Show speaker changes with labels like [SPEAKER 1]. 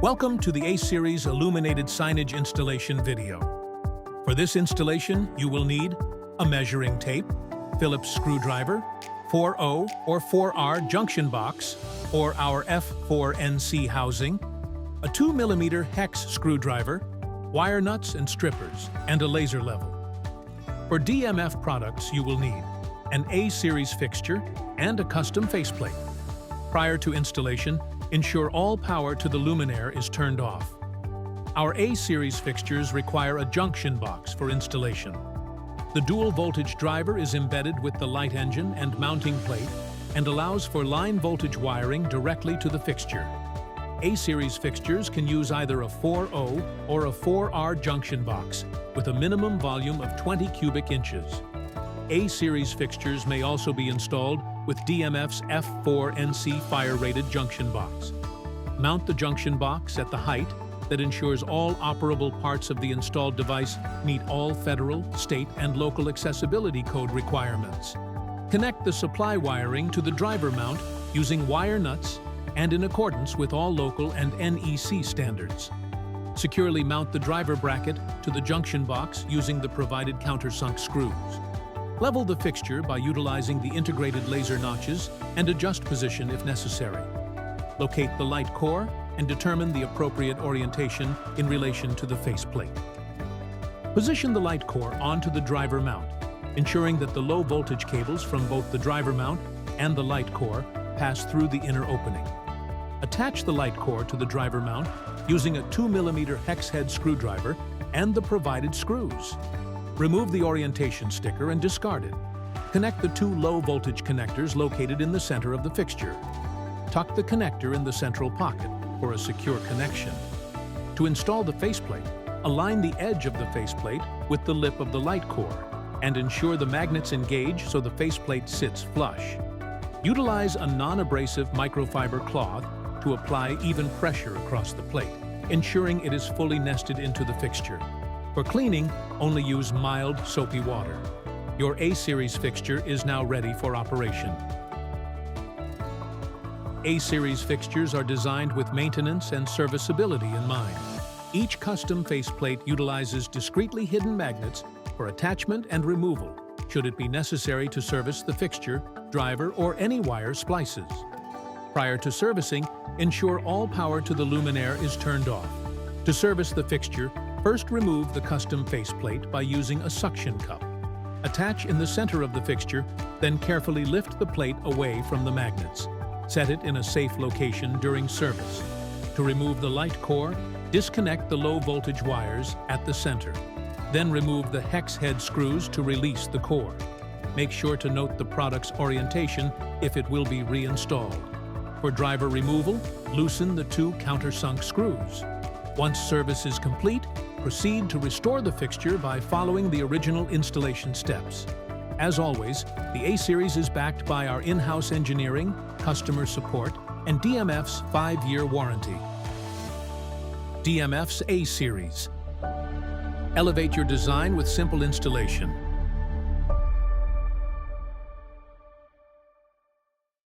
[SPEAKER 1] Welcome to the A-Series Illuminated Signage installation video. For this installation, you will need a measuring tape, Phillips screwdriver, 4O or 4R junction box, or our F4NC housing, a 2mm hex screwdriver, wire nuts and strippers, and a laser level. For DMF products, you will need an A-Series fixture and a custom faceplate. Prior to installation, ensure all power to the luminaire is turned off. Our A-Series fixtures require a junction box for installation. The dual voltage driver is embedded with the light engine and mounting plate and allows for line voltage wiring directly to the fixture. A-Series fixtures can use either a 4O or a 4R junction box with a minimum volume of 20 cubic inches. A-Series fixtures may also be installed with DMF's F4NC fire-rated junction box. Mount the junction box at the height that ensures all operable parts of the installed device meet all federal, state, and local accessibility code requirements. Connect the supply wiring to the driver mount using wire nuts and in accordance with all local and NEC standards. Securely mount the driver bracket to the junction box using the provided countersunk screws. Level the fixture by utilizing the integrated laser notches and adjust position if necessary. Locate the light core and determine the appropriate orientation in relation to the faceplate. Position the light core onto the driver mount, ensuring that the low voltage cables from both the driver mount and the light core pass through the inner opening. Attach the light core to the driver mount using a 2mm hex head screwdriver and the provided screws. Remove the orientation sticker and discard it. Connect the two low voltage connectors located in the center of the fixture. Tuck the connector in the central pocket for a secure connection. To install the faceplate, align the edge of the faceplate with the lip of the light core and ensure the magnets engage so the faceplate sits flush. Utilize a non-abrasive microfiber cloth to apply even pressure across the plate, ensuring it is fully nested into the fixture. For cleaning, only use mild, soapy water. Your A-Series fixture is now ready for operation. A-Series fixtures are designed with maintenance and serviceability in mind. Each custom faceplate utilizes discreetly hidden magnets for attachment and removal, should it be necessary to service the fixture, driver, or any wire splices. Prior to servicing, ensure all power to the luminaire is turned off. To service the fixture, first remove the custom faceplate by using a suction cup. Attach in the center of the fixture, then carefully lift the plate away from the magnets. Set it in a safe location during service. To remove the light core, disconnect the low voltage wires at the center. Then remove the hex head screws to release the core. Make sure to note the product's orientation if it will be reinstalled. For driver removal, loosen the two countersunk screws. Once service is complete, proceed to restore the fixture by following the original installation steps. As always, the A-Series is backed by our in-house engineering, customer support, and DMF's 5-year warranty. DMF's A-Series. Elevate your design with simple installation.